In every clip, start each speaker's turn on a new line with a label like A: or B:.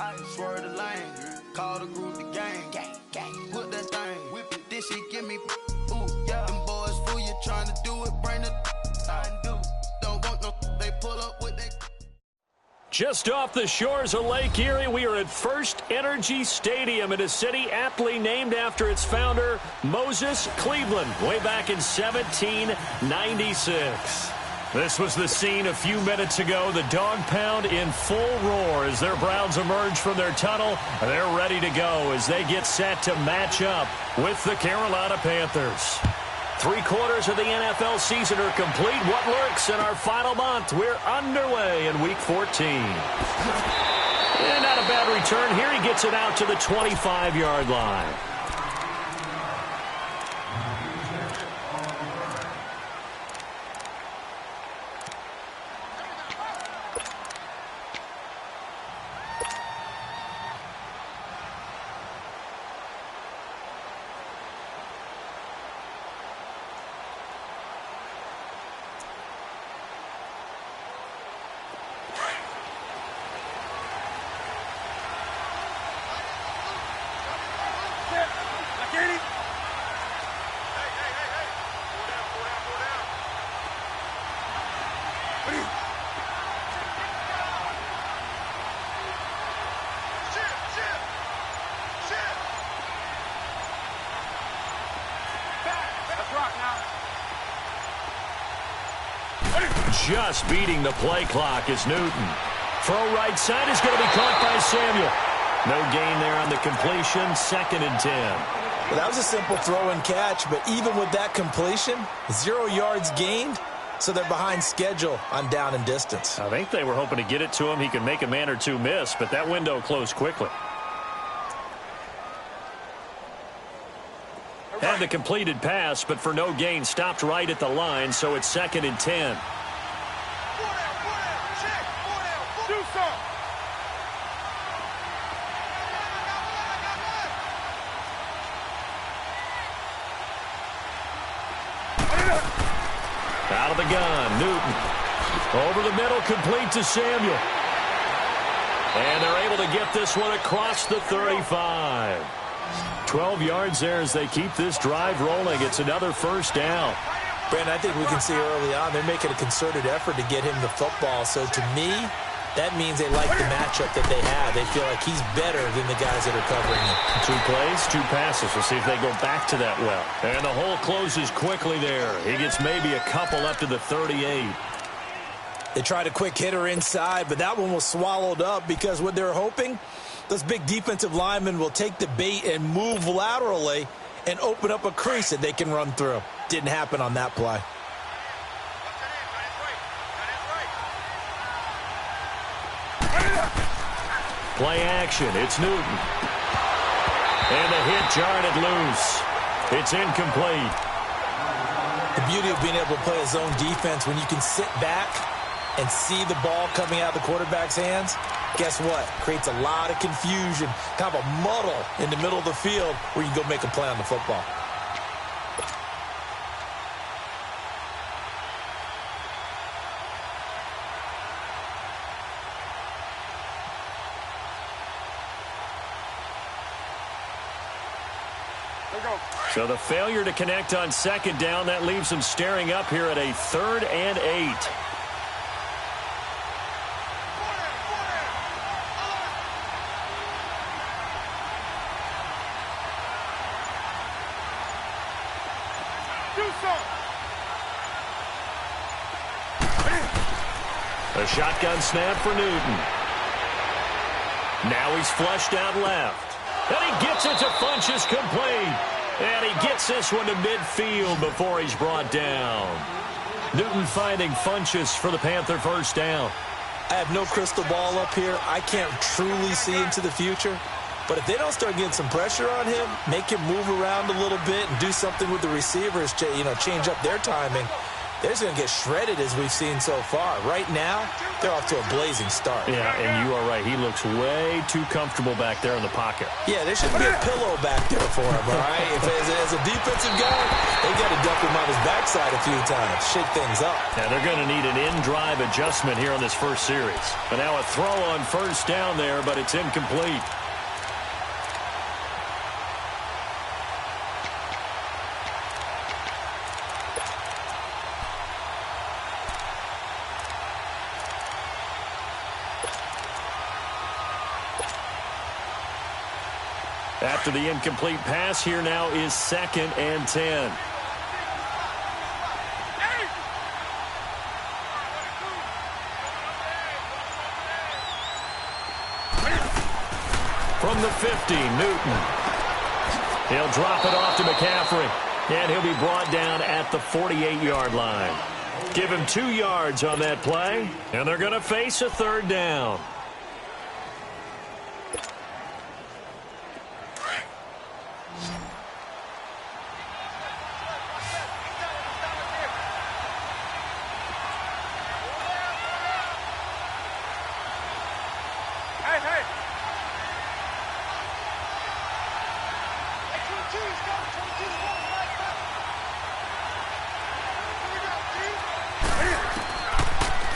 A: Ice, swerve the lane, call the group the gang, put that thing, whip it, this shit give me, ooh, yeah. Them boys fool you trying to do it, bring the don't want no, they pull up with they.
B: Just off the shores of Lake Erie, we are at First Energy Stadium in a city aptly named after its founder, Moses Cleveland, way back in 1796. This was the scene a few minutes ago. The dog pound in full roar as their Browns emerge from their tunnel. They're ready to go as they get set to match up with the Carolina Panthers. 3/4 of the NFL season are complete. What lurks in our final month? We're underway in Week 14. And not a bad return here. He gets it out to the 25-yard line. Just beating the play clock is Newton. Throw right side is going to be caught by Samuel. No gain there on the completion. 2nd and 10.
C: Well, that was a simple throw and catch, but even with that completion, 0 yards gained, so they're behind schedule on down and distance.
B: I think they were hoping to get it to him. He could make a man or two miss, but that window closed quickly. Had the completed pass, but for no gain, stopped right at the line, so it's 2nd and 10. Out of the gun, Newton. Over the middle, complete to Samuel. And they're able to get this one across the 35. 12 yards there as they keep this drive rolling. It's another first down.
C: Brandon, I think we can see early on they're making a concerted effort to get him the football. So to me, that means they like the matchup that they have. They feel like he's better than the guys that are covering him.
B: 2 plays, 2 passes. We'll see if they go back to that well. And the hole closes quickly there. He gets maybe a couple up to the 38.
C: They tried a quick hitter inside, but that one was swallowed up because what they're hoping, those big defensive linemen will take the bait and move laterally and open up a crease that they can run through. Didn't happen on that play.
B: Play action. It's Newton. And the hit jarred it loose. It's incomplete.
C: The beauty of being able to play a zone defense when you can sit back and see the ball coming out of the quarterback's hands, guess what? Creates a lot of confusion, kind of a muddle in the middle of the field where you can go make a play on the football.
B: So the failure to connect on 2nd down, that leaves them staring up here at a 3rd and 8. A shotgun snap for Newton. Now he's flushed out left. And he gets it to Funchess complete. And he gets this one to midfield before he's brought down. Newton finding Funchess for the Panther first down.
C: I have no crystal ball up here. I can't truly see into the future. But if they don't start getting some pressure on him, make him move around a little bit and do something with the receivers, change up their timing, they're just going to get shredded as we've seen so far. Right now, they're off to a blazing start.
B: Yeah, and you are right. He looks way too comfortable back there in the pocket.
C: Yeah, there shouldn't be a pillow back there for him, all right? If as a defensive guy, they got to dump him on his backside a few times, shake things up.
B: Now, they're going to need an in-drive adjustment here on this first series. But now a throw on first down there, but it's incomplete. After the incomplete pass, here now is 2nd and 10. From the 50, Newton. He'll drop it off to McCaffrey, and he'll be brought down at the 48-yard line. Give him 2 yards on that play, and they're going to face a 3rd down.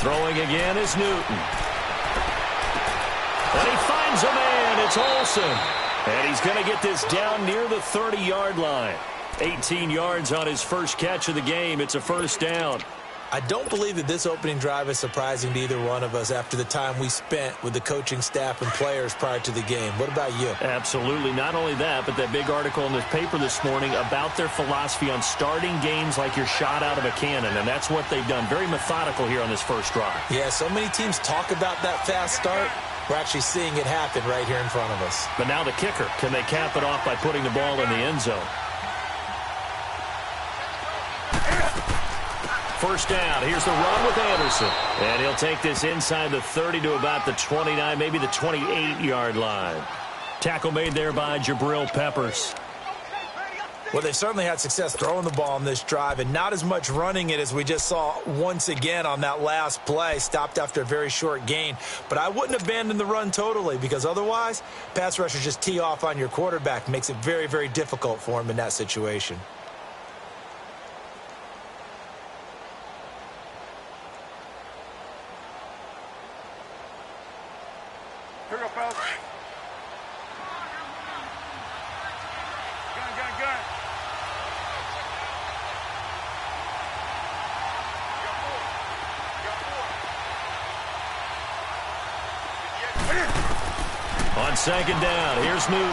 B: Throwing again is Newton. And he finds a man. It's Olsen. And he's going to get this down near the 30-yard line. 18 yards on his first catch of the game. It's a 1st down.
C: I don't believe that this opening drive is surprising to either one of us after the time we spent with the coaching staff and players prior to the game. What about you?
B: Absolutely. Not only that, but that big article in the paper this morning about their philosophy on starting games like you're shot out of a cannon, and that's what they've done. Very methodical here on this first drive.
C: Yeah, so many teams talk about that fast start. We're actually seeing it happen right here in front of us.
B: But now the kicker. Can they cap it off by putting the ball in the end zone? First down. Here's the run with Anderson. And he'll take this inside the 30 to about the 29, maybe the 28-yard line. Tackle made there by Jabril Peppers.
C: Well, they've certainly had success throwing the ball on this drive and not as much running it as we just saw once again on that last play. Stopped after a very short gain. But I wouldn't abandon the run totally because otherwise, pass rushers just tee off on your quarterback. Makes it very, very difficult for him in that situation.
D: Here we go, fellas. Gun.
B: On 2nd down, here's Newton.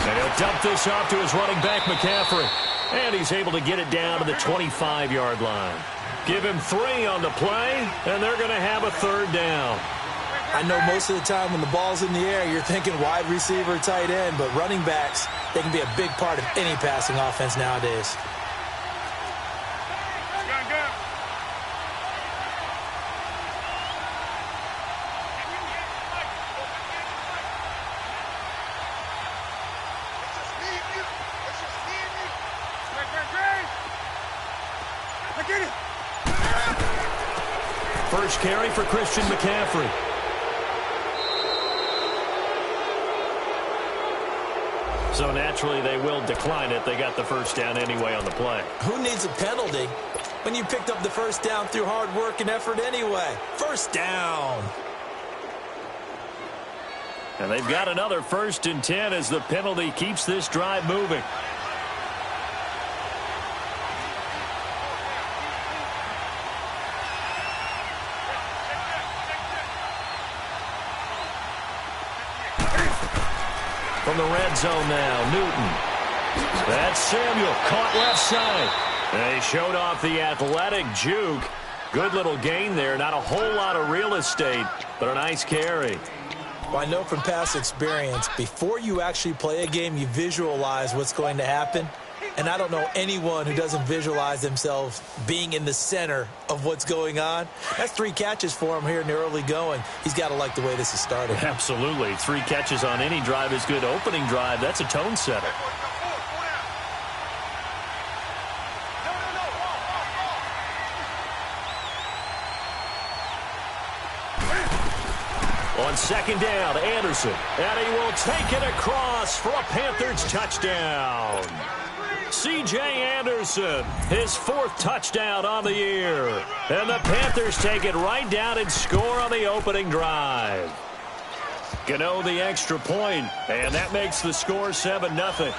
B: And he'll dump this off to his running back, McCaffrey. And he's able to get it down to the 25-yard line. Give him 3 on the play, and they're going to have a 3rd down.
C: I know most of the time when the ball's in the air, you're thinking wide receiver, tight end, but running backs, they can be a big part of any passing offense nowadays.
D: Gun.
B: First carry for Christian McCaffrey. So naturally they will decline it. They got the first down anyway on the play.
C: Who needs a penalty when you picked up the first down through hard work and effort anyway? First down.
B: And they've got another 1st and 10 as the penalty keeps this drive moving. From the red zone now, Newton. That's Samuel, caught left side. They showed off the athletic juke. Good little gain there. Not a whole lot of real estate, but a nice carry.
C: Well, I know from past experience, before you actually play a game, you visualize what's going to happen. And I don't know anyone who doesn't visualize themselves being in the center of what's going on. That's 3 catches for him here in the early going. He's got to like the way this is started.
B: Absolutely. 3 catches on any drive is good. Opening drive, that's a tone setter. On second down, Anderson. And he will take it across for a Panthers touchdown. C.J. Anderson, his 4th touchdown on the year. And the Panthers take it right down and score on the opening drive. Gano the extra point, and that makes the score 7-0.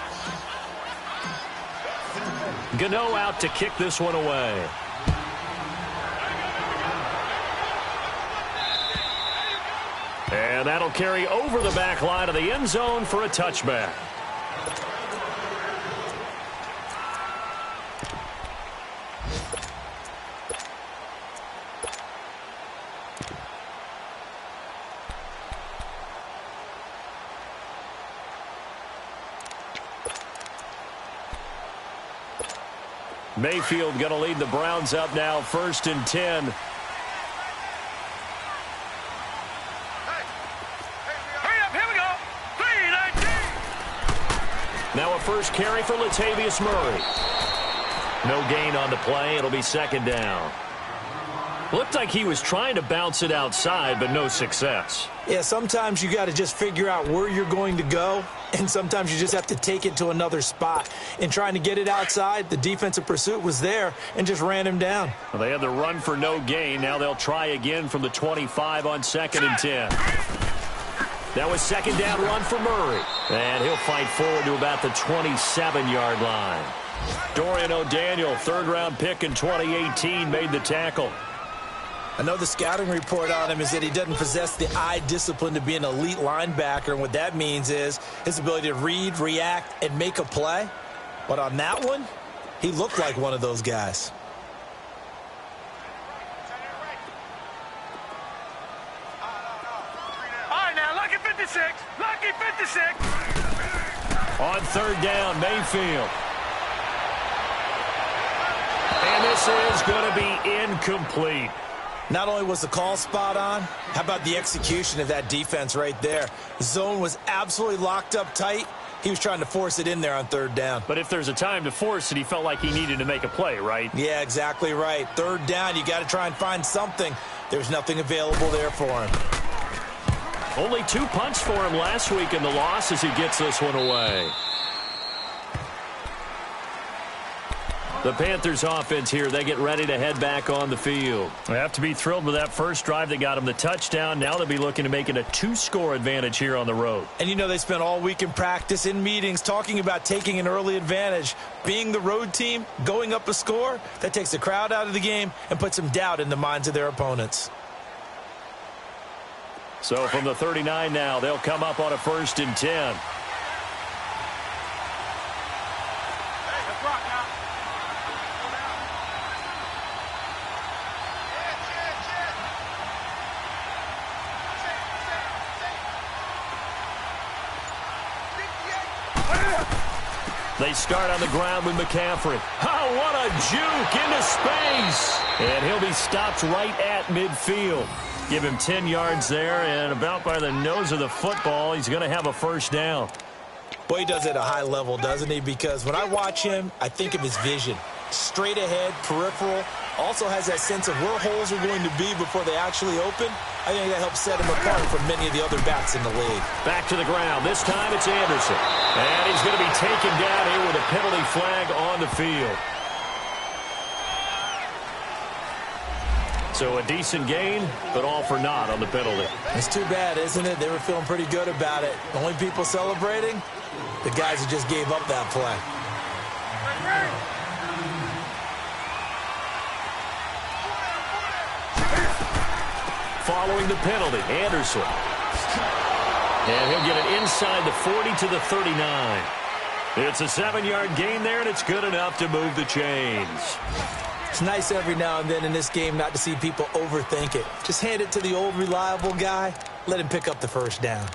B: Gano out to kick this one away. And that'll carry over the back line of the end zone for a touchback. Mayfield going to lead the Browns up now, 1st and 10. Now a first carry for Latavius Murray. No gain on the play. It'll be 2nd down. Looked like he was trying to bounce it outside, but no success.
C: Yeah, sometimes you got to just figure out where you're going to go, and sometimes you just have to take it to another spot. In trying to get it outside, the defensive pursuit was there and just ran him down.
B: Well, they had the run for no gain. Now they'll try again from the 25 on 2nd and 10. That was 2nd down run for Murray. And he'll fight forward to about the 27-yard line. Dorian O'Daniel, 3rd-round pick in 2018, made the tackle.
C: I know the scouting report on him is that he doesn't possess the eye discipline to be an elite linebacker, and what that means is his ability to read, react, and make a play. But on that one, he looked like one of those guys.
D: All right, now, lucky 56. Lucky 56.
B: On 3rd down, Mayfield. And this is going to be incomplete.
C: Not only was the call spot on, how about the execution of that defense right there? The zone was absolutely locked up tight. He was trying to force it in there on 3rd down.
B: But if there's a time to force it, he felt like he needed to make a play, right?
C: Yeah, exactly right. 3rd down, you got to try and find something. There's nothing available there for him.
B: Only 2 punts for him last week in the loss as he gets this one away. The Panthers offense here, they get ready to head back on the field. They have to be thrilled with that first drive that got them the touchdown. Now they'll be looking to make it a 2-score advantage here on the road.
C: And you know they spent all week in practice, in meetings, talking about taking an early advantage. Being the road team, going up a score, that takes the crowd out of the game and puts some doubt in the minds of their opponents.
B: So from the 39 now, they'll come up on a 1st and 10. They start on the ground with McCaffrey. Oh, what a juke into space. And he'll be stopped right at midfield. Give him 10 yards there, and about by the nose of the football, he's going to have a 1st down.
C: Boy, he does it at a high level, doesn't he? Because when I watch him, I think of his vision. Straight ahead, peripheral. Also has that sense of where holes are going to be before they actually open. I think that helps set him apart from many of the other backs in the league. Back to the ground. This time it's Anderson.
B: And he's going to be taken down here with a penalty flag on the field. So a decent gain, but all for naught on the penalty.
C: It's too bad, isn't it? They were feeling pretty good about it. The only people celebrating, the guys who just gave up that play.
B: Following the penalty, Anderson. And he'll get it inside the 40 to the 39. It's a 7-yard gain there, and it's good enough to move the chains.
C: It's nice every now and then in this game not to see people overthink it. Just hand it to the old reliable guy. Let him pick up the 1st down.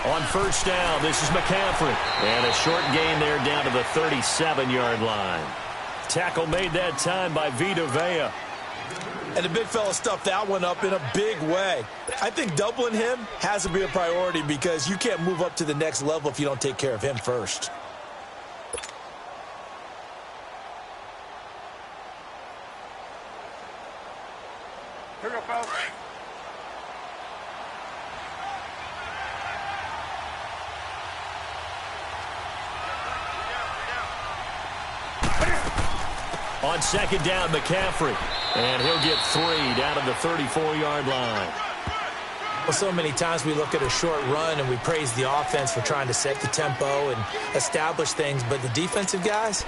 B: On 1st down, this is McCaffrey. And a short gain there down to the 37-yard line. Tackle made that time by Vita Vea.
C: And the big fella stuffed that one up in a big way. I think doubling him has to be a priority because you can't move up to the next level if you don't take care of him first.
D: Here we go, fellas.
B: On second down, McCaffrey. And he'll get 3 down to the 34-yard line.
C: Well, so many times we look at a short run and we praise the offense for trying to set the tempo and establish things. But the defensive guys,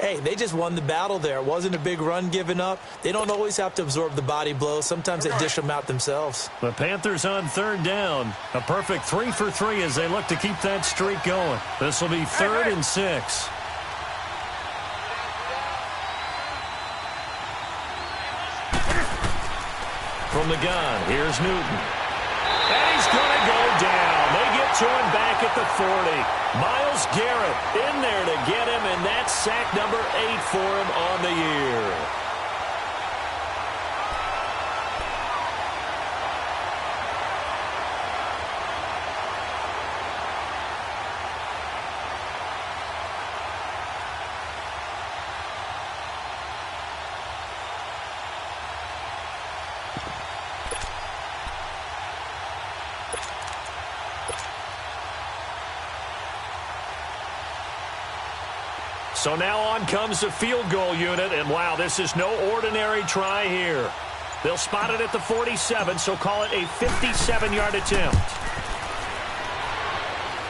C: hey, they just won the battle there. It wasn't a big run given up. They don't always have to absorb the body blows. Sometimes they dish them out themselves.
B: The Panthers on third down. A perfect 3 for 3 as they look to keep that streak going. This will be 3rd and 6. From the gun, here's Newton. And he's going to go down. They get to him back at the 40. Myles Garrett in there to get him, and that's sack number 8 for him on the year. So now on comes the field goal unit, and wow, this is no ordinary try here. They'll spot it at the 47, so call it a 57-yard attempt.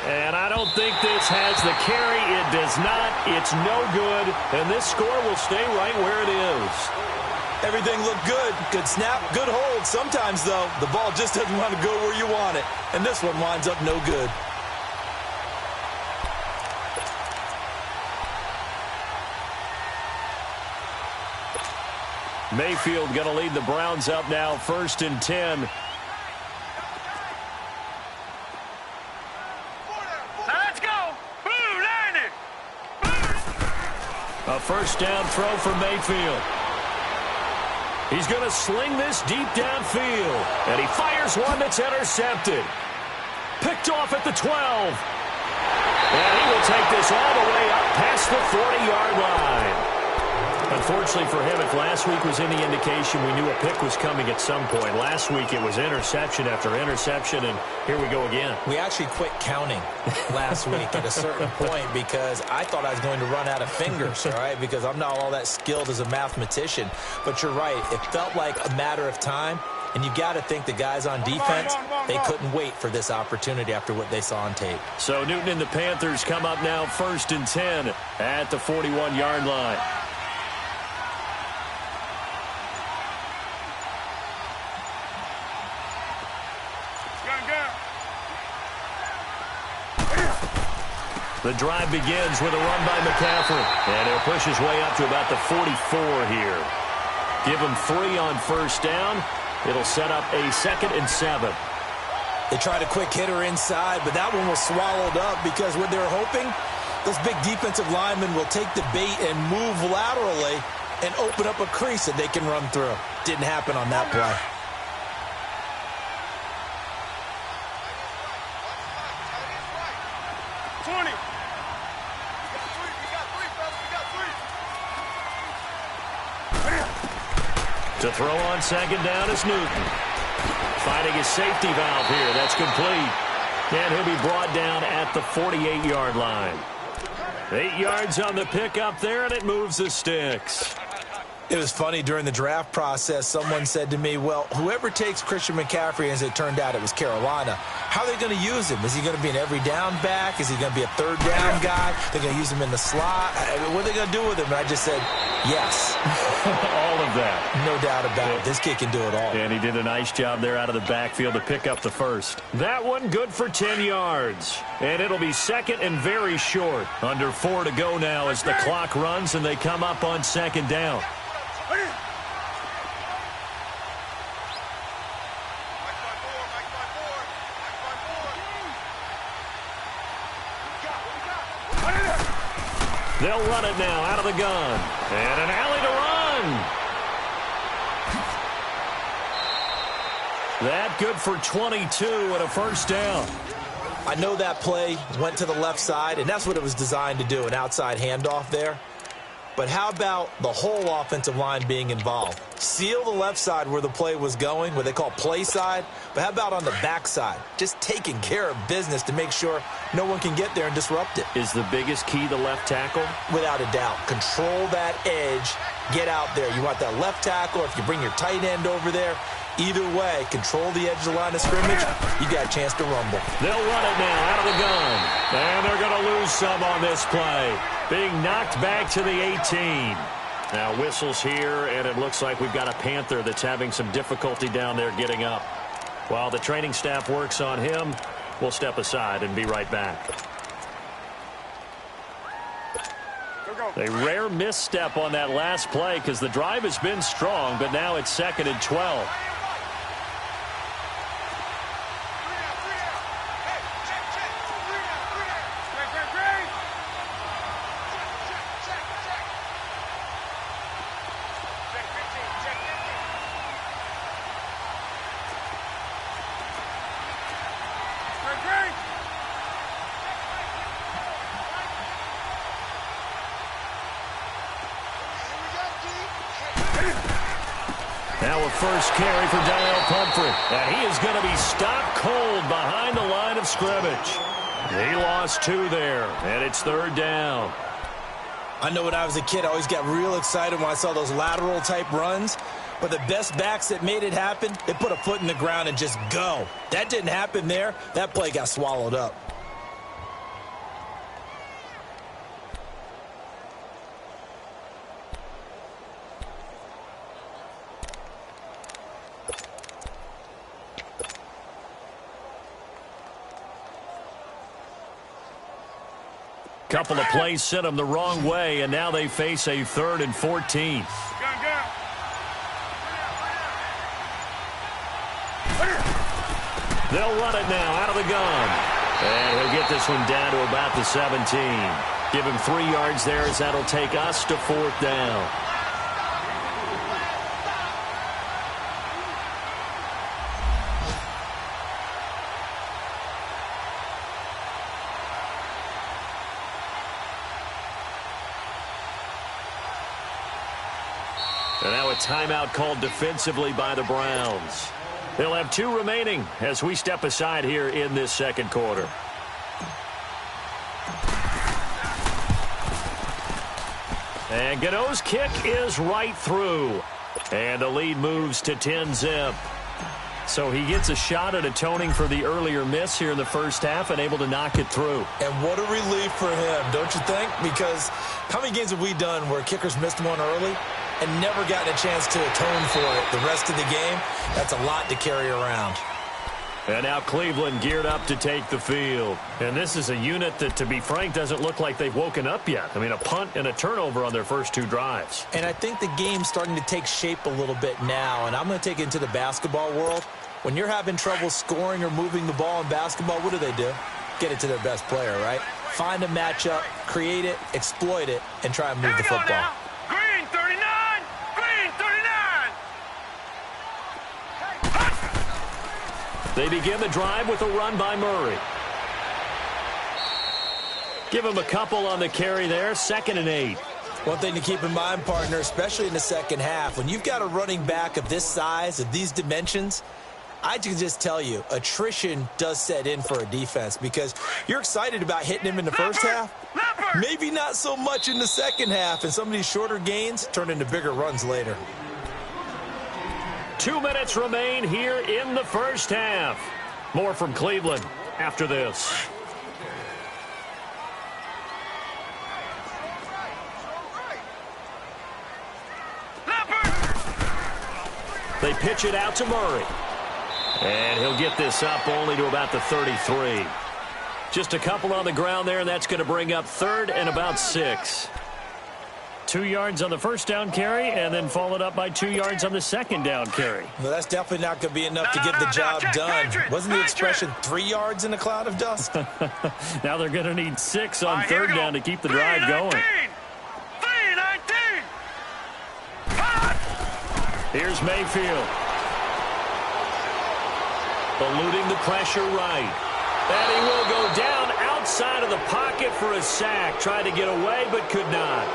B: And I don't think this has the carry. It does not. It's no good, and this score will stay right where it is.
C: Everything looked good. Good snap, good hold. Sometimes, though, the ball just doesn't want to go where you want it, and this one winds up no good.
B: Mayfield going to lead the Browns up now, 1st and 10.
D: Let's go. Boo, learn it.
B: A first down throw for Mayfield. He's going to sling this deep downfield. And he fires one that's intercepted. Picked off at the 12. And he will take this all the way up past the 40-yard line. Unfortunately for him, if last week was any indication, we knew a pick was coming at some point. Last week it was interception after interception, and here we go again.
C: We actually quit counting last week at a certain point because I thought I was going to run out of fingers, all right, because I'm not all that skilled as a mathematician. But you're right. It felt like a matter of time, and you got to think the guys on defense, they couldn't wait for this opportunity after what they saw on tape.
B: So Newton and the Panthers come up now 1st and 10 at the 41-yard line. The drive begins with a run by McCaffrey. And he'll push his way up to about the 44 here. Give him 3 on first down. It'll set up a 2nd and 7.
C: They tried a quick hitter inside, but that one was swallowed up because what they're hoping, those big defensive linemen will take the bait and move laterally and open up a crease that they can run through. Didn't happen on that play.
B: To throw on second down is Newton. Finding his safety valve here. That's complete. And he'll be brought down at the 48-yard line. 8 yards on the pickup there, and it moves the sticks.
C: It was funny during the draft process. Someone said to me, well, whoever takes Christian McCaffrey, as it turned out it was Carolina, how are they going to use him? Is he going to be an every down back? Is he going to be a third down guy? They're going to use him in the slot? What are they going to do with him? And I just said, yes.
B: All of that.
C: No doubt about it. This kid can do it all.
B: And he did a nice job there out of the backfield to pick up the first. That one good for 10 yards. And it'll be 2nd and very short. Under 4 to go now as the clock runs and they come up on 2nd down. They'll run it now out of the gun. And an alley to run. That good for 22 and a first down.
C: I know that play went to the left side, and that's what it was designed to do, an outside handoff there. But how about the whole offensive line being involved? Seal the left side where the play was going, what they call play side. But how about on the back side? Just taking care of business to make sure no one can get there and disrupt it.
B: Is the biggest key the left tackle?
C: Without a doubt. Control that edge. Get out there. You want that left tackle. If you bring your tight end over there, either way, control the edge of the line of scrimmage, you got a chance to rumble.
B: They'll run it now out of the gun. And they're going to lose some on this play. Being knocked back to the 18. Now whistles here, and it looks like we've got a Panther that's having some difficulty down there getting up. While the training staff works on him, we'll step aside and be right back. A rare misstep on that last play because the drive has been strong, but now it's 2nd and 12. Now a first carry for Daniel Pumphrey. And he is going to be stopped cold behind the line of scrimmage. He lost 2 there, and it's 3rd down.
C: I know when I was a kid, I always got real excited when I saw those lateral-type runs. But the best backs that made it happen, they put a foot in the ground and just go. That didn't happen there. That play got swallowed up.
B: Couple of plays sent them the wrong way, and now they face a 3rd and 14. They'll run it now out of the gun. And he'll get this one down to about the 17. Give him 3 yards there as that'll take us to 4th down. And now a timeout called defensively by the Browns. They'll have 2 remaining as we step aside here in this 2nd quarter. And Gano's kick is right through. And the lead moves to 10-zip. So he gets a shot at atoning for the earlier miss here in the first half and able to knock it through.
C: And what a relief for him, don't you think? Because how many games have we done where kickers missed one early and never gotten a chance to atone for it the rest of the game? That's a lot to carry around.
B: And now Cleveland geared up to take the field. And this is a unit that, to be frank, doesn't look like they've woken up yet. I mean, a punt and a turnover on their first 2 drives.
C: And I think the game's starting to take shape a little bit now. And I'm going to take it into the basketball world. When you're having trouble scoring or moving the ball in basketball, what do? Get it to their best player, right? Find a matchup, create it, exploit it, and try and move the football.
D: Now. Green 39! Green 39!
B: They begin the drive with a run by Murray. Give him a couple on the carry there, 2nd and 8.
C: One thing to keep in mind, partner, especially in the second half, when you've got a running back of this size, of these dimensions, I can just tell you, attrition does set in for a defense because you're excited about hitting him in the first half. Maybe not so much in the second half, and some of these shorter gains turn into bigger runs later.
B: 2 minutes remain here in the first half. More from Cleveland after this. They pitch it out to Murray. And he'll get this up only to about the 33. Just a couple on the ground there, and that's going to bring up 3rd and about 6. 2 yards on the first down carry, and then followed up by 2 yards on the second down carry.
C: Well, that's definitely not going to be enough to get the job done. Wasn't the expression 3 yards in a cloud of dust?
B: Now they're going to need 6 on 3rd down to keep the drive going.
D: 3-19.
B: Here's Mayfield. eluding the pressure right. And he will go down outside of the pocket for a sack. Tried to get away, but could not.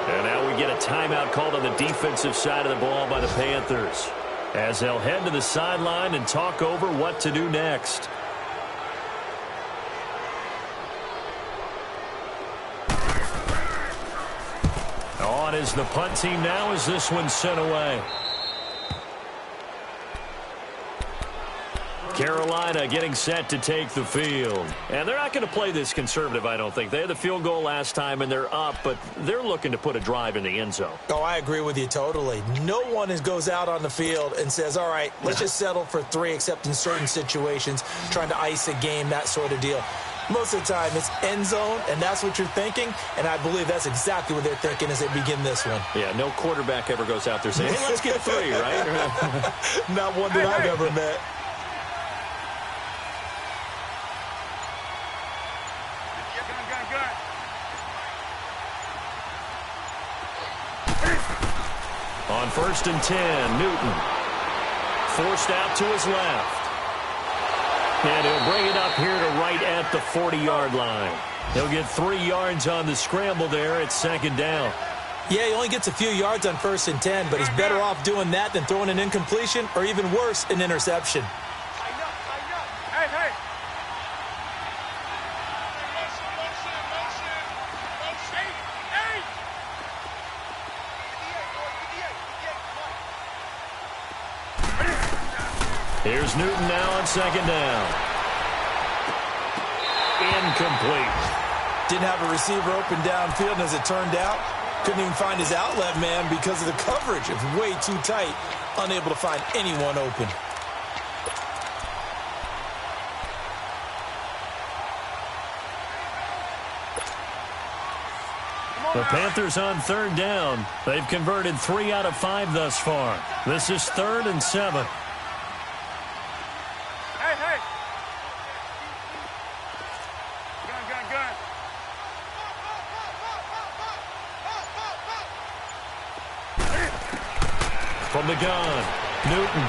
B: And now we get a timeout called on the defensive side of the ball by the Panthers, as they'll head to the sideline and talk over what to do next. On is the punt team now as this one's sent away. Carolina getting set to take the field. And they're not going to play this conservative, I don't think. They had the field goal last time, and they're up, but they're looking to put a drive in the end zone.
C: Oh, I agree with you totally. No one goes out on the field and says, all right, let's just settle for 3, except in certain situations, trying to ice a game, that sort of deal. Most of the time, it's end zone, and that's what you're thinking, and I believe that's exactly what they're thinking as they begin this one.
B: Yeah, no quarterback ever goes out there saying, hey, let's get 3, right?
C: Not one that I've ever met.
B: On 1st and 10, Newton forced out to his left. And he'll bring it up here to right at the 40-yard line. He'll get 3 yards on the scramble there at 2nd down.
C: Yeah, he only gets a few yards on 1st and 10, but he's better off doing that than throwing an incompletion or even worse, an interception.
B: Here's Newton now on 2nd down. Incomplete.
C: Didn't have a receiver open downfield, and as it turned out, couldn't even find his outlet man because of the coverage. It was way too tight, unable to find anyone open.
B: The Panthers on 3rd down. They've converted 3 out of 5 thus far. This is 3rd and 7. From the gun, Newton.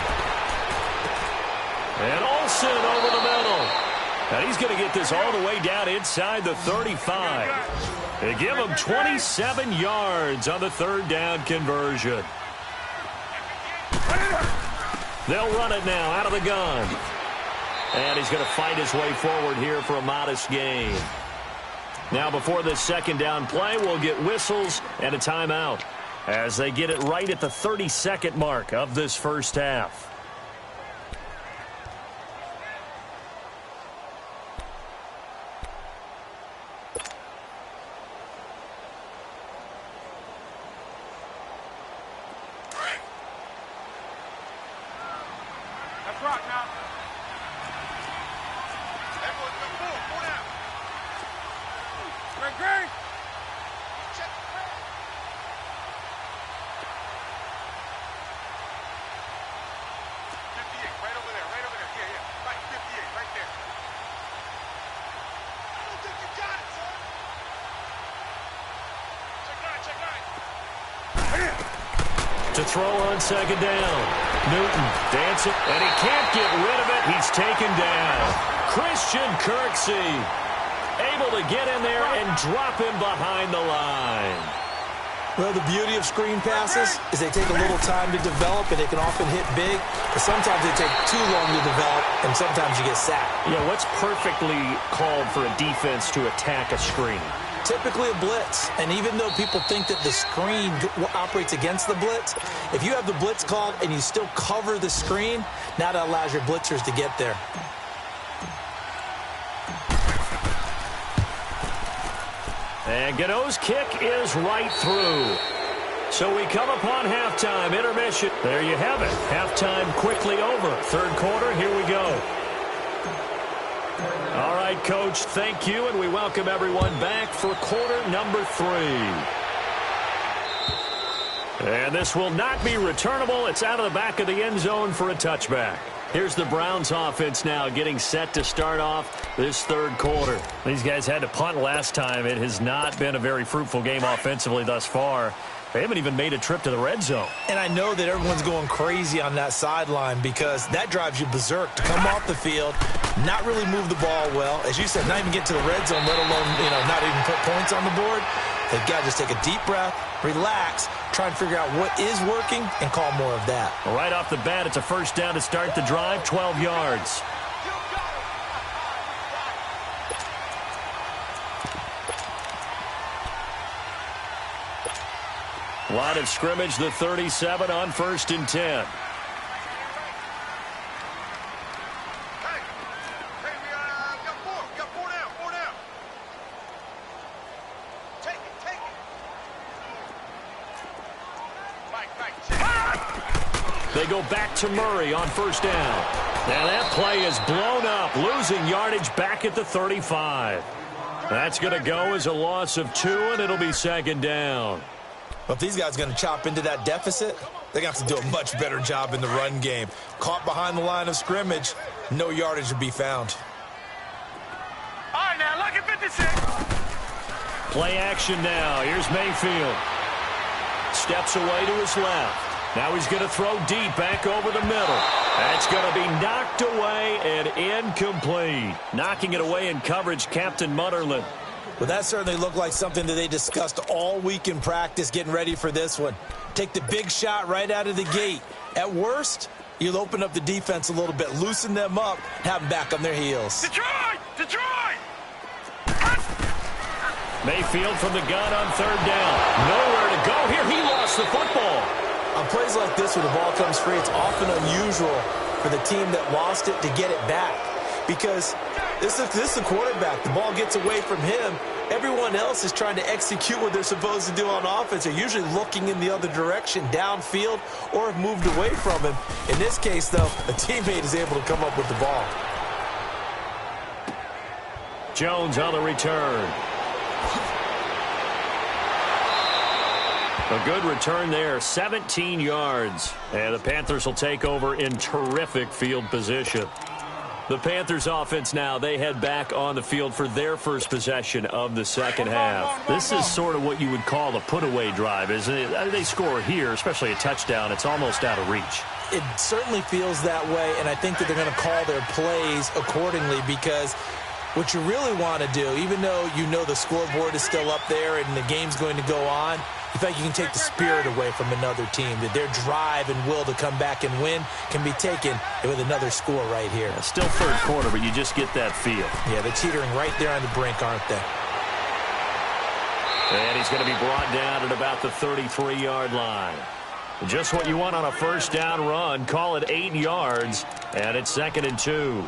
B: And Olsen over the middle. And he's going to get this all the way down inside the 35. They give him 27 yards on the 3rd down conversion. They'll run it now out of the gun. And he's going to fight his way forward here for a modest gain. Now before this 2nd down play, we'll get whistles and a timeout, as they get it right at the 32nd mark of this first half.
D: Let's rock now. Green.
B: To throw on 2nd down. Newton dancing, and he can't get rid of it. He's taken down. Christian Kirksey able to get in there and drop him behind the line.
C: Well, the beauty of screen passes is they take a little time to develop, and they can often hit big, but sometimes they take too long to develop, and sometimes you get sacked.
B: Yeah, what's perfectly called for a defense to attack a screen?
C: Typically a blitz, and even though people think that the screen operates against the blitz, if you have the blitz called and you still cover the screen, now that allows your blitzers to get there.
B: And Gano's kick is right through. So we come upon halftime, intermission. There you have it. Halftime quickly over. 3rd quarter, here we go. All right, Coach, thank you, and we welcome everyone back for quarter number 3. And this will not be returnable. It's out of the back of the end zone for a touchback. Here's the Browns offense now getting set to start off this 3rd quarter. These guys had to punt last time. It has not been a very fruitful game offensively thus far. They haven't even made a trip to the red zone.
C: And I know that everyone's going crazy on that sideline because that drives you berserk to come off the field, not really move the ball well. As you said, not even get to the red zone, let alone, not even put points on the board. They've got to just take a deep breath, relax, try and figure out what is working, and call more of that.
B: Right off the bat, it's a first down to start the drive, 12 yards. Line of scrimmage, the 37 on 1st and 10. They go back to Murray on 1st down. Now that play is blown up, losing yardage back at the 35. That's going to go as a loss of 2, and it'll be 2nd down.
C: Well, if these guys are going to chop into that deficit, they're going to have to do a much better job in the run game. Caught behind the line of scrimmage, no yardage to be found.
D: All right, now, look at 56.
B: Play action now. Here's Mayfield. Steps away to his left. Now he's going to throw deep back over the middle. That's going to be knocked away and incomplete. Knocking it away in coverage, Captain Mutterland.
C: Well, that certainly looked like something that they discussed all week in practice getting ready for this one. Take the big shot right out of the gate. At worst, you'll open up the defense a little bit, loosen them up, have them back on their heels.
D: Detroit! Detroit!
B: Mayfield from the gun on 3rd down. Nowhere to go here. He lost the football.
C: On plays like this where the ball comes free, it's often unusual for the team that lost it to get it back. Because this is the quarterback. The ball gets away from him. Everyone else is trying to execute what they're supposed to do on offense. They're usually looking in the other direction, downfield, or have moved away from him. In this case, though, a teammate is able to come up with the ball.
B: Jones on the return. A good return there, 17 yards. And the Panthers will take over in terrific field position. The Panthers offense now, they head back on the field for their first possession of the 2nd half. This is sort of what you would call a put-away drive, isn't it? They score here, especially a touchdown. It's almost out of reach.
C: It certainly feels that way, and I think that they're going to call their plays accordingly because what you really want to do, even though you know the scoreboard is still up there and the game's going to go on, in fact, you can take the spirit away from another team, that their drive and will to come back and win can be taken with another score right here.
B: Still 3rd quarter, but you just get that feel.
C: Yeah, they're teetering right there on the brink, aren't they?
B: And he's going to be brought down at about the 33-yard line. Just what you want on a 1st down run. Call it 8 yards, and it's 2nd and 2.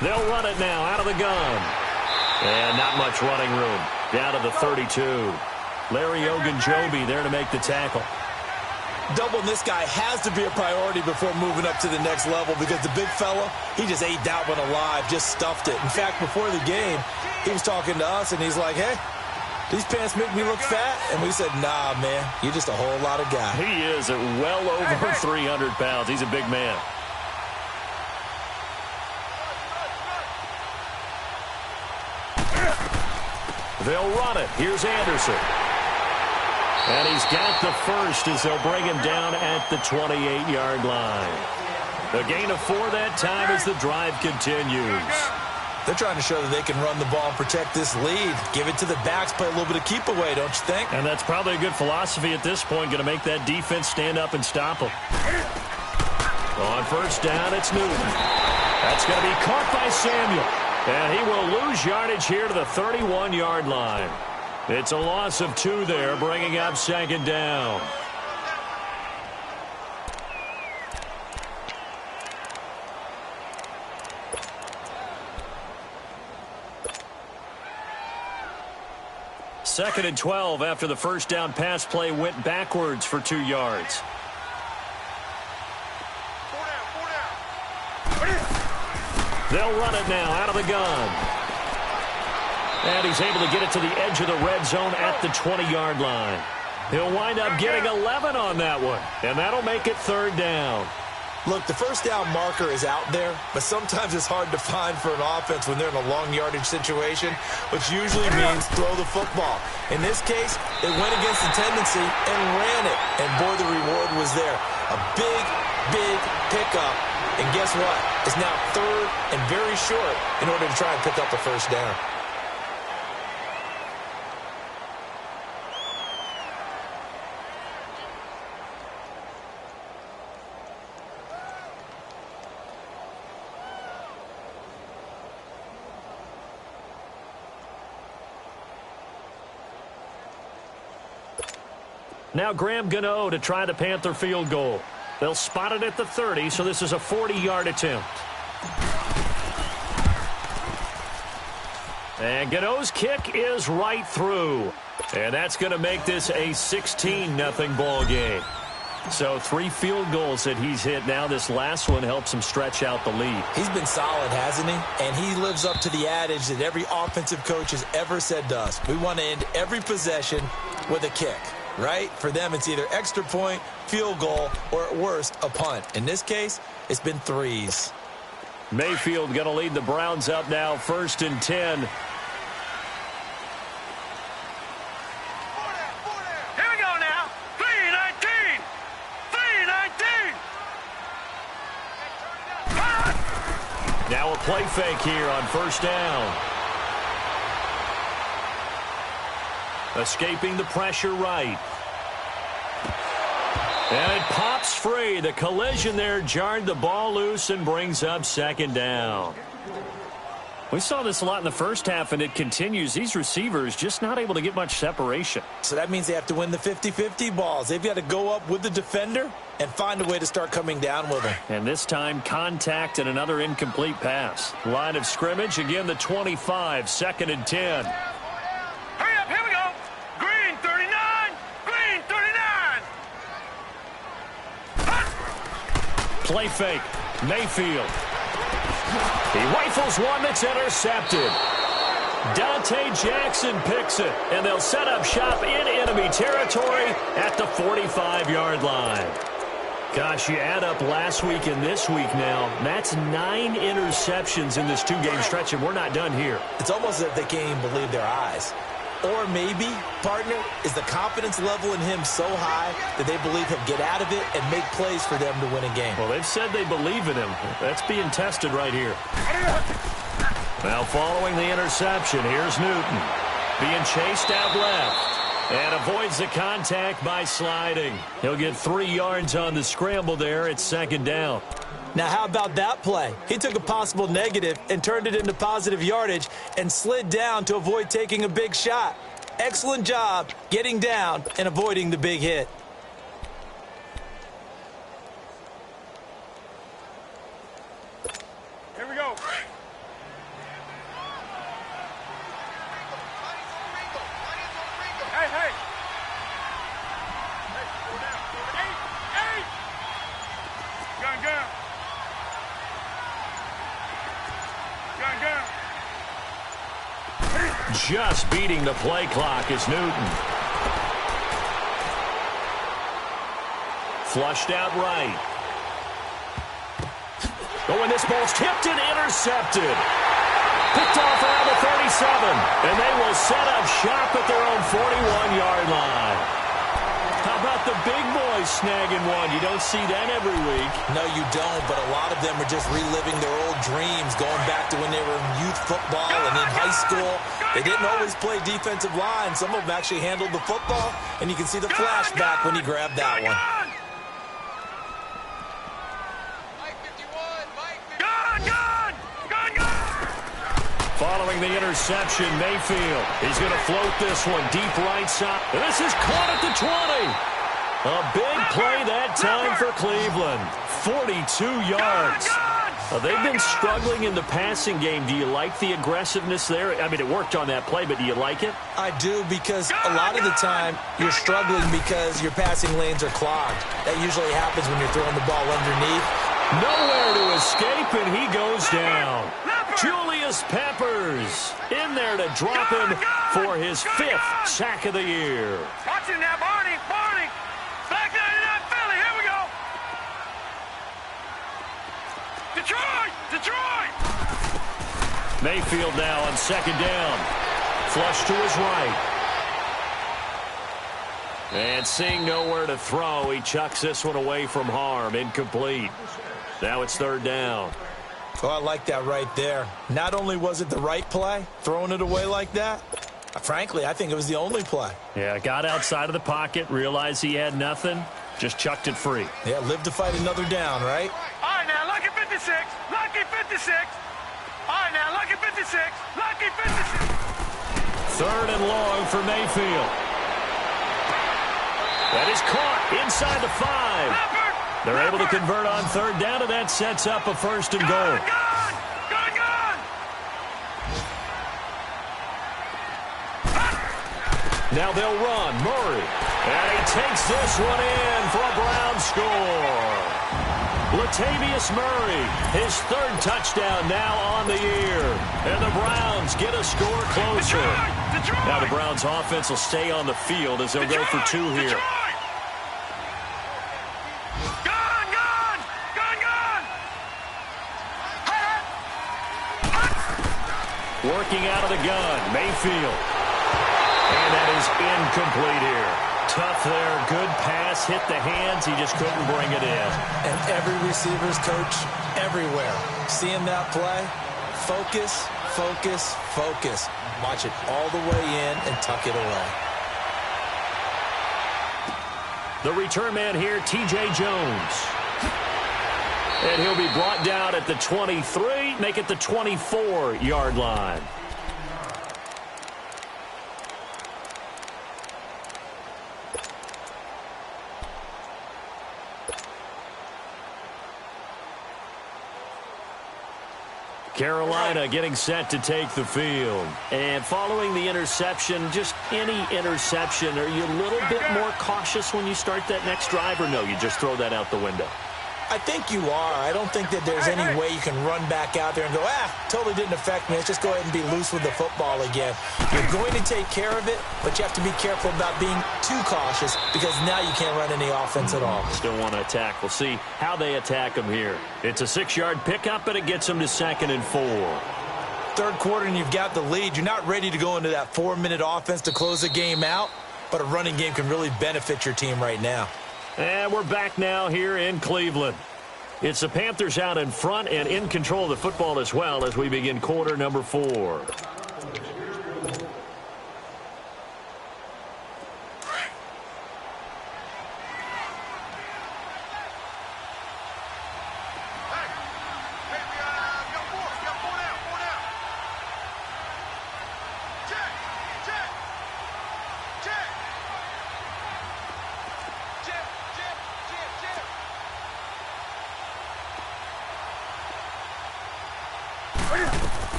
B: They'll run it now out of the gun. And not much running room. Down to the 32. Larry Ogunjobi there to make the tackle.
C: Doubling this guy has to be a priority before moving up to the next level because the big fella, he just ate that one alive, just stuffed it. In fact, before the game, he was talking to us, and he's like, hey, these pants make me look fat? And we said, nah, man, you're just a whole lot of guy.
B: He is at well over 300 pounds. He's a big man. They'll run it. Here's Anderson. And he's got the first as they'll bring him down at the 28-yard line. A gain of 4 that time as the drive continues.
C: They're trying to show that they can run the ball and protect this lead. Give it to the backs, play a little bit of keep away, don't you think?
B: And that's probably a good philosophy at this point, going to make that defense stand up and stop them. On 1st down, it's Newton. That's going to be caught by Samuel. And he will lose yardage here to the 31-yard line. It's a loss of 2 there, bringing up 2nd down. Second and 12 after the 1st down pass play went backwards for 2 yards.
D: 4 down, 4 down.
B: They'll run it now out of the gun. And he's able to get it to the edge of the red zone at the 20-yard line. He'll wind up getting 11 on that one, and that'll make it third down.
C: Look, the first down marker is out there, but sometimes it's hard to find for an offense when they're in a long yardage situation, which usually means throw the football. In this case, they went against the tendency and ran it, and boy, the reward was there. A big, big pickup, and guess what? It's now third and very short in order to try and pick up the first down.
B: Now Graham Gano to try the Panther field goal. They'll spot it at the 30, so this is a 40-yard attempt. And Gano's kick is right through. And that's going to make this a 16-0 ball game. So 3 field goals that he's hit now. This last one helps him stretch out the lead.
C: He's been solid, hasn't he? And he lives up to the adage that every offensive coach has ever said to us. We want to end every possession with a kick. Right? For them, it's either extra point, field goal, or at worst, a punt. In this case, it's been 3s.
B: Mayfield going to lead the Browns up now, 1st and 10.
D: Here we go now. 3-19. 3-19.
B: Now a play fake here on 1st down. Escaping the pressure right. And it pops free. The collision there jarred the ball loose and brings up 2nd down. We saw this a lot in the first half, and it continues. These receivers just not able to get much separation.
C: So that means they have to win the 50-50 balls. They've got to go up with the defender and find a way to start coming down with him.
B: And this time, contact and another incomplete pass. Line of scrimmage, again the 25, 2nd and 10.
D: Hurry up, here we go. Green 39. Green 39.
B: Play fake. Mayfield. He rifles one that's intercepted. Dante Jackson picks it, and they'll set up shop in enemy territory at the 45-yard line. Gosh, you add up last week and this week now, that's 9 interceptions in this 2-game stretch, and we're not done here.
C: It's almost as if they can't even believe their eyes. Or maybe, partner, is the confidence level in him so high that they believe he'll get out of it and make plays for them to win a game.
B: Well, they've said they believe in him. That's being tested right here. Now following the interception, here's Newton. Being chased out left. And avoids the contact by sliding. He'll get 3 yards on the scramble there. It's 2nd down.
C: Now, how about that play? He took a possible negative and turned it into positive yardage and slid down to avoid taking a big shot. Excellent job getting down and avoiding the big hit.
D: Here we go. Hey, hey. Hey, go down. 8. Gun, gun.
B: Just beating the play clock is Newton. Flushed out right. Oh, and this ball's tipped and intercepted. Picked off around the 37. And they will set up shop at their own 41-yard line. How about the big boys snagging one? You don't see that every week.
C: No, you don't, but a lot of them are just reliving their old dreams, going back to when they were in youth football and in high school. They didn't always play defensive line. Some of them actually handled the football, and you can see the flashback when he grabbed that one.
B: Following the interception, Mayfield. He's going to float this one deep right side. And this is caught at the 20. A big play that time for Cleveland. 42 yards. They've been struggling in the passing game. Do you like the aggressiveness there? I mean, it worked on that play, but do you like it?
C: I do, because a lot of the time you're struggling because your passing lanes are clogged. That usually happens when you're throwing the ball underneath.
B: Nowhere to escape, and he goes down. Julius Peppers in there to drop him for his 5th sack of the year.
D: Watch him now, Barney. Barney. Back 99 Philly. Here we go. Detroit. Detroit.
B: Mayfield now on 2nd down. Flush to his right. And seeing nowhere to throw, he chucks this one away from harm. Incomplete. Now it's 3rd down.
C: Oh, I like that right there. Not only was it the right play, throwing it away like that, frankly, I think it was the only play.
B: Yeah, got outside of the pocket, realized he had nothing, just chucked it free.
C: Yeah, live to fight another down, right?
D: All right, now, lucky 56. Lucky 56. All right, now, lucky 56. Lucky 56.
B: 3rd and long for Mayfield. That is caught inside the 5. They're able to convert on 3rd down, and that sets up a 1st and goal.
D: Gone.
B: Now they'll run. Murray. And he takes this one in for a Browns score. Latavius Murray, his 3rd touchdown now on the year. And the Browns get a score closer.
D: Detroit.
B: Now the Browns offense will stay on the field as they'll go for 2 here. Working out of the gun, Mayfield. And that is incomplete here. Tough there, good pass, hit the hands, he just couldn't bring it in.
C: And every receiver's coach everywhere. Seeing that play, focus, focus, focus. Watch it all the way in and tuck it away.
B: The return man here, T.J. Jones. And he'll be brought down at the 23, make it the 24-yard line. Carolina getting set to take the field. And following the interception, just any interception, are you a little bit more cautious when you start that next drive, or no, you just throw that out the window?
C: I think you are. I don't think that there's any way you can run back out there and go, totally didn't affect me. Let's just go ahead and be loose with the football again. You're going to take care of it, but you have to be careful about being too cautious because now you can't run any offense at all.
B: Still want to attack. We'll see how they attack them here. It's a 6-yard pickup, but it gets them to 2nd and 4.
C: 3rd quarter and you've got the lead. You're not ready to go into that 4-minute offense to close the game out, but a running game can really benefit your team right now.
B: And we're back now here in Cleveland. It's the Panthers out in front and in control of the football as well as we begin quarter number 4.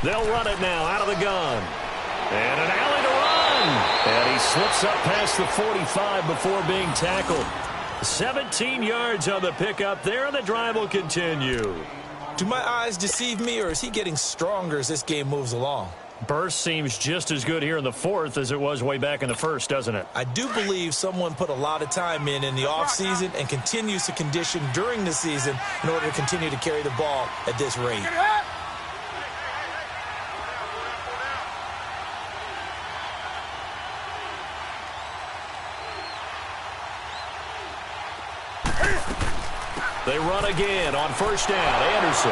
B: They'll run it now out of the gun. And an alley to run. And he slips up past the 45 before being tackled. 17 yards on the pickup there, and the drive will continue.
C: Do my eyes deceive me, or is he getting stronger as this game moves along?
B: Burst seems just as good here in the 4th as it was way back in the 1st, doesn't it?
C: I do believe someone put a lot of time in the offseason and continues to condition during the season in order to continue to carry the ball at this rate.
B: They run again on 1st down. Anderson.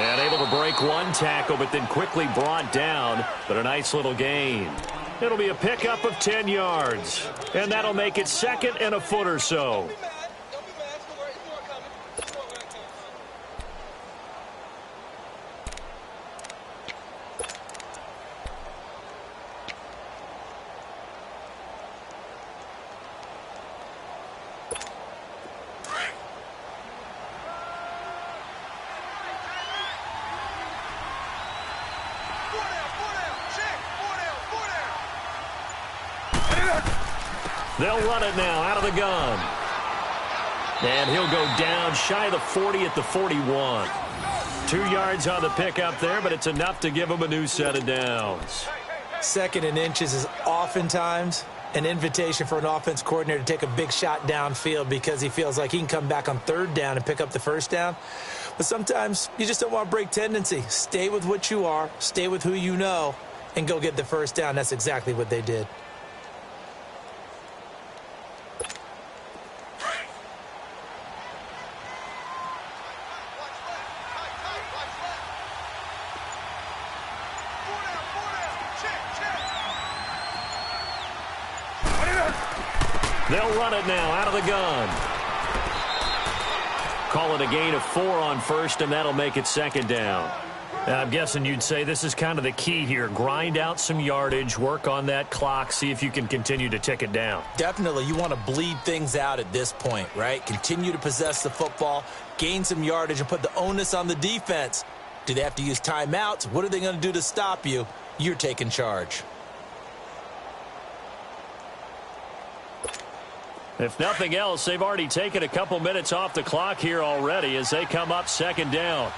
B: And able to break one tackle, but then quickly brought down. But a nice little gain. It'll be a pickup of 10 yards. And that'll make it 2nd and a foot or so. They'll run it now out of the gun. And he'll go down shy of the 40 at the 41. 2 yards on the pickup there, but it's enough to give him a new set of downs.
C: 2nd and inches is oftentimes an invitation for an offense coordinator to take a big shot downfield because he feels like he can come back on 3rd down and pick up the 1st down. But sometimes you just don't want to break tendency. Stay with what you are, stay with who you know, and go get the 1st down. That's exactly what they did.
B: They'll run it now out of the gun. Call it a gain of 4 on 1st, and that'll make it 2nd down. I'm guessing you'd say this is kind of the key here. Grind out some yardage, work on that clock, see if you can continue to tick it down.
C: Definitely, you want to bleed things out at this point, right? Continue to possess the football, gain some yardage, and put the onus on the defense. Do they have to use timeouts? What are they going to do to stop you? You're taking charge.
B: If nothing else, they've already taken a couple minutes off the clock here already as they come up 2nd down.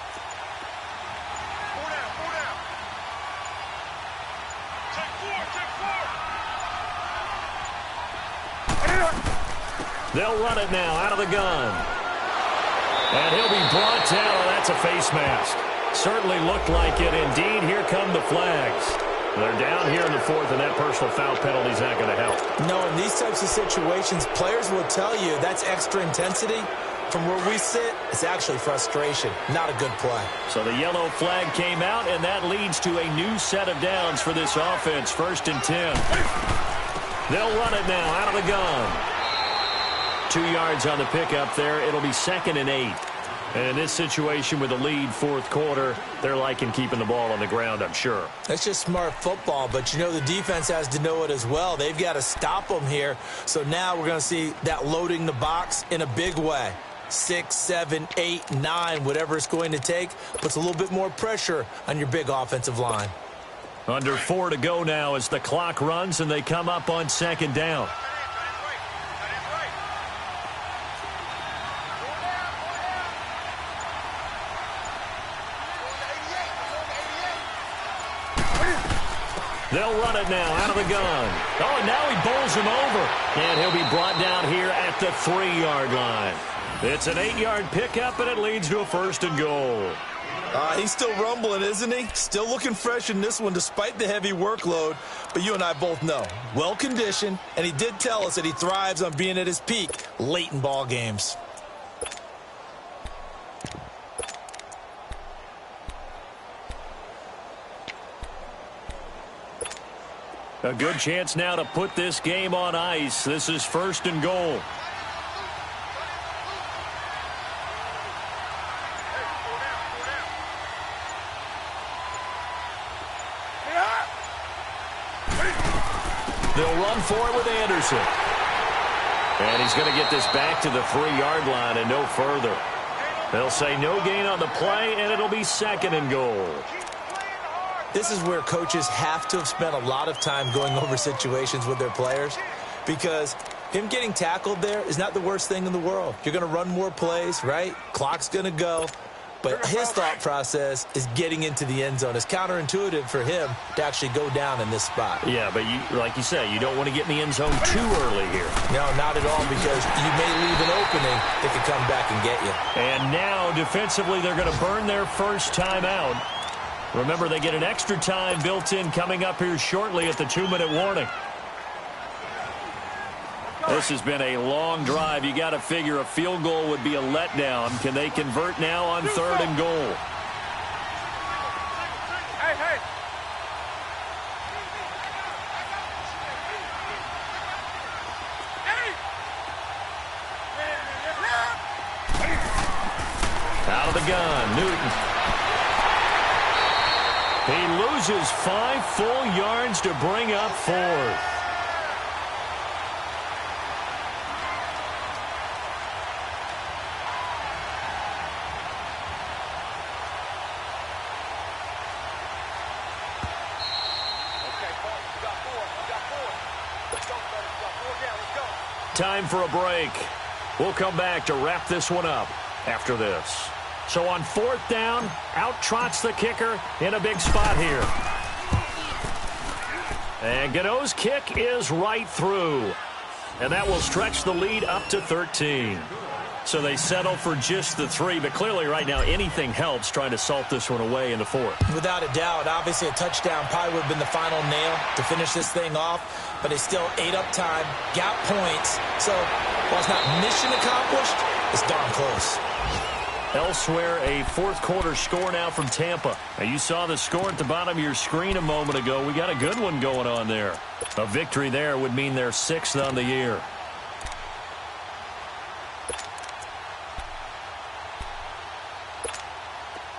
B: They'll run it now out of the gun. And he'll be brought down. That's a face mask. Certainly looked like it. Indeed, here come the flags. They're down here in the 4th, and that personal foul penalty is not going to help.
C: No, in these types of situations, players will tell you that's extra intensity. From where we sit, it's actually frustration. Not a good play.
B: So the yellow flag came out, and that leads to a new set of downs for this offense. 1st and 10. They'll run it now out of the gun. 2 yards on the pickup there. It'll be 2nd and 8. And in this situation with the lead 4th quarter, they're liking keeping the ball on the ground, I'm sure.
C: That's just smart football, but you know the defense has to know it as well. They've got to stop them here. So now we're going to see that loading the box in a big way. 6, 7, 8, 9, whatever it's going to take, puts a little bit more pressure on your big offensive line.
B: Under 4 to go now as the clock runs and they come up on 2nd down. They'll run it now out of the gun. Oh, and now he bowls him over. And he'll be brought down here at the 3-yard line. It's an 8-yard pickup, and it leads to a 1st and goal.
C: He's still rumbling, isn't he? Still looking fresh in this one despite the heavy workload. But you and I both know, well-conditioned, and he did tell us that he thrives on being at his peak late in ball games.
B: A good chance now to put this game on ice. This is 1st and goal. They'll run for it with Anderson. And he's going to get this back to the 3-yard line and no further. They'll say no gain on the play, and it'll be 2nd and goal.
C: This is where coaches have to have spent a lot of time going over situations with their players, because him getting tackled there is not the worst thing in the world. You're going to run more plays, right? Clock's going to go. But his thought process is getting into the end zone. It's counterintuitive for him to actually go down in this spot.
B: Yeah, but like you say, you don't want to get in the end zone too early here.
C: No, not at all, because you may leave an opening that could come back and get you.
B: And now, defensively, they're going to burn their first time out. Remember, they get an extra time built in coming up here shortly at the 2-minute warning. This has been a long drive. You got to figure a field goal would be a letdown. Can they convert now on 3rd and goal?
D: Hey.
B: Out of the gun, Newton. He loses 5 full yards to bring up 4th. Time for a break. We'll come back to wrap this one up after this. So on 4th down, out trots the kicker in a big spot here. And Gano's kick is right through. And that will stretch the lead up to 13. So they settle for just the 3, but clearly right now anything helps trying to salt this one away in the 4th.
C: Without a doubt, obviously a touchdown probably would have been the final nail to finish this thing off, but they still ate up time, got points. So while it's not mission accomplished, it's darn close.
B: Elsewhere, a 4th quarter score now from Tampa. Now, you saw the score at the bottom of your screen a moment ago. We got a good one going on there. A victory there would mean they're 6th on the year.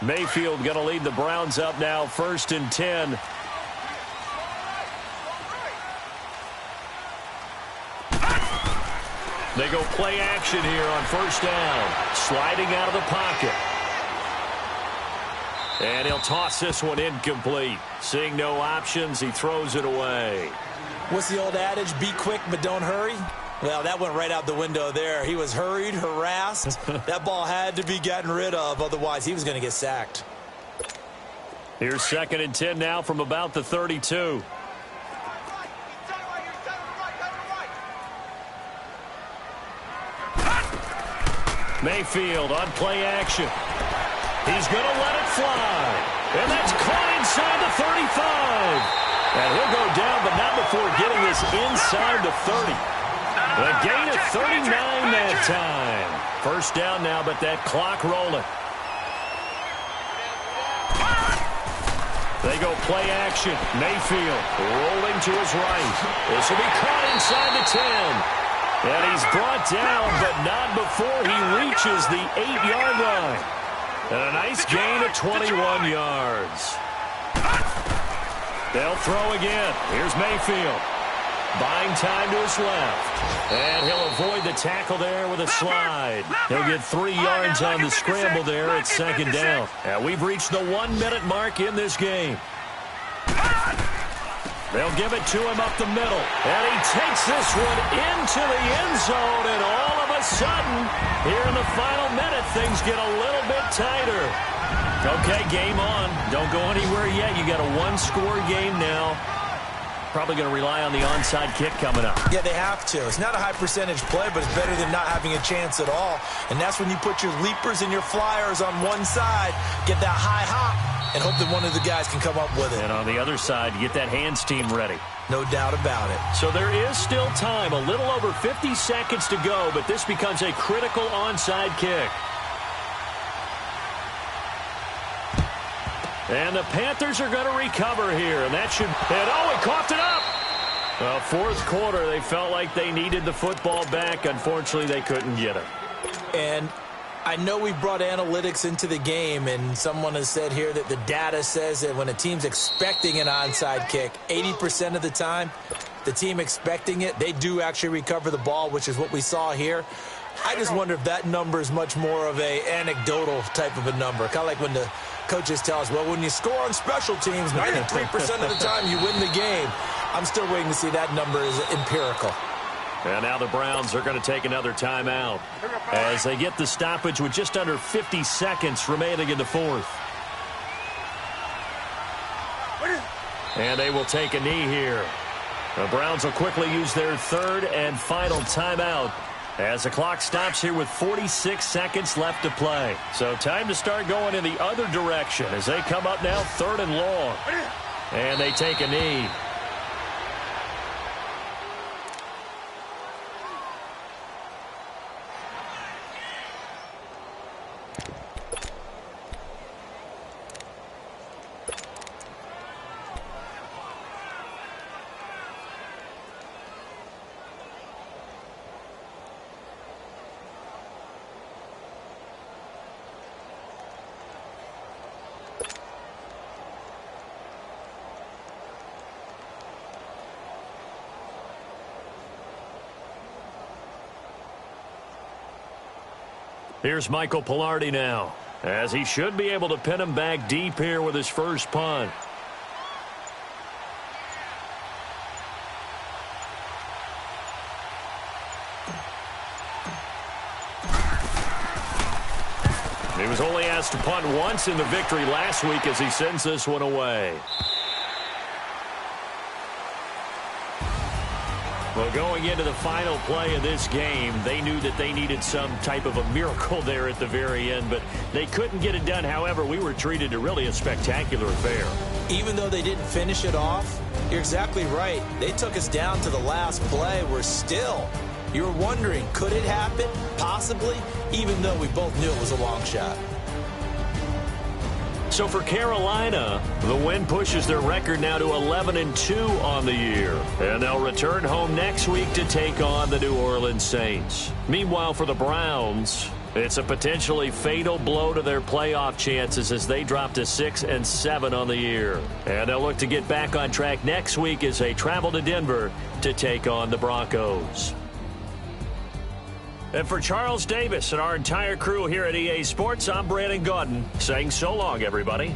B: Mayfield going to lead the Browns up now, 1st and 10. They go play action here on 1st down. Sliding out of the pocket. And he'll toss this one incomplete. Seeing no options, he throws it away.
C: What's the old adage? Be quick, but don't hurry. Well, that went right out the window there. He was hurried, harassed. That ball had to be gotten rid of. Otherwise, he was going to get sacked.
B: Here's 2nd and 10 now from about the 32. Mayfield on play action. He's going to let it fly. And that's caught inside the 35. And he'll go down, but not before getting this inside the 30. A gain of 39 that time. 1st down now, but that clock rolling. They go play action. Mayfield rolling to his right. This will be caught inside the 10. And he's brought down, but not before he reaches the 8-yard line. And a nice gain of 21 yards. They'll throw again. Here's Mayfield. Buying time to his left. And he'll avoid the tackle there with a slide. He'll get 3 yards on the scramble there at 2nd down. And we've reached the 1-minute mark in this game. They'll give it to him up the middle. And he takes this one into the end zone. And all of a sudden, here in the final minute, things get a little bit tighter. Okay, game on. Don't go anywhere yet. You got a 1-score game now. Probably going to rely on the onside kick coming up.
C: Yeah, they have to. It's not a high percentage play, but it's better than not having a chance at all. And that's when you put your leapers and your flyers on one side, get that high hop, and hope that one of the guys can come up with it.
B: And on the other side, you get that hands team ready.
C: No doubt about it.
B: So there is still time, a little over 50 seconds to go, but this becomes a critical onside kick. And the Panthers are going to recover here, and that should... And he coughed it up! 4th quarter, they felt like they needed the football back. Unfortunately, they couldn't get it.
C: And I know we brought analytics into the game, and someone has said here that the data says that when a team's expecting an onside kick, 80% of the time, the team expecting it, they do actually recover the ball, which is what we saw here. I just wonder if that number is much more of a anecdotal type of a number. Kind of like when the coaches tell us, well, when you score on special teams, 93% of the time you win the game. I'm still waiting to see that number is empirical.
B: And now the Browns are going to take another timeout as they get the stoppage with just under 50 seconds remaining in the 4th. And they will take a knee here. The Browns will quickly use their 3rd and final timeout as the clock stops here with 46 seconds left to play. So time to start going in the other direction as they come up now 3rd and long. And they take a knee. Here's Michael Pilardi now, as he should be able to pin him back deep here with his first punt. He was only asked to punt once in the victory last week as he sends this one away. Well, going into the final play of this game, they knew that they needed some type of a miracle there at the very end, but they couldn't get it done. However, we were treated to really a spectacular affair.
C: Even though they didn't finish it off, you're exactly right. They took us down to the last play. We're still, you're wondering, could it happen? Possibly, even though we both knew it was a long shot.
B: So for Carolina, the win pushes their record now to 11-2 on the year. And they'll return home next week to take on the New Orleans Saints. Meanwhile, for the Browns, it's a potentially fatal blow to their playoff chances as they drop to 6-7 on the year. And they'll look to get back on track next week as they travel to Denver to take on the Broncos. And for Charles Davis and our entire crew here at EA Sports, I'm Brandon Gaudin saying so long, everybody.